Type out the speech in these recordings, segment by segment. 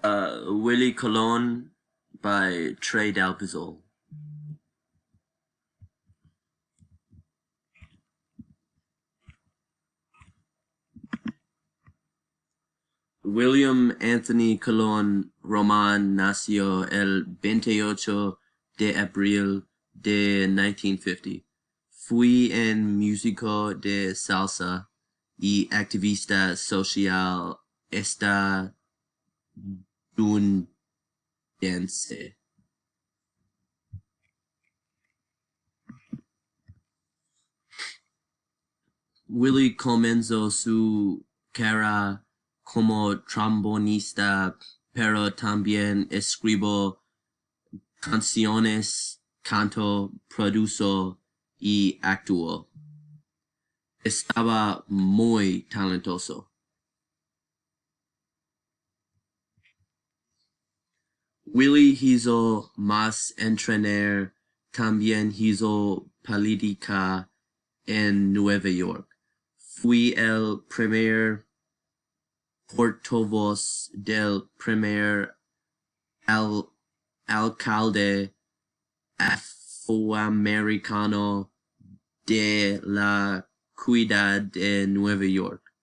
Willie Colon by Trey Dalpizol. William Anthony Colon Roman nació el 28 de abril de 1950. Fue un músico de salsa y activista social estadounidense. Willie comenzó su carrera como trombonista, pero también escribió canciones, cantó, produjo y actuó. Estaba muy talentoso. Willie hizo más entrenar, también hizo política en Nueva York. Fui el primer portavoz del primer alcalde afroamericano de la ciudad de Nueva York,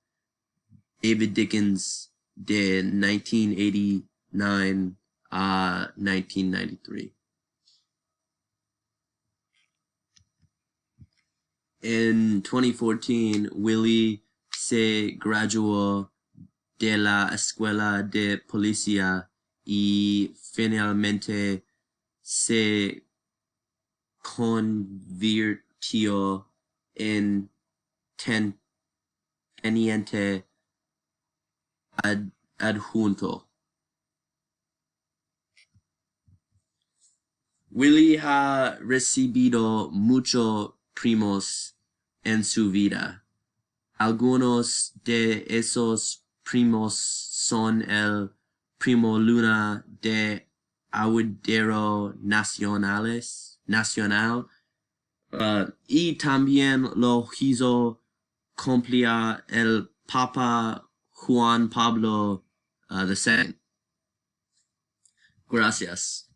David Dickens, de 1989 a 1993. En 2014, Willie se graduó de la escuela de policía y finalmente se convirtió en teniente adjunto. Willie ha recibido muchos premios en su vida. Algunos de esos premios son el Premio Luna de Aguadero Nacional, y también lo hizo cumplir el Papa Juan Pablo II. Gracias.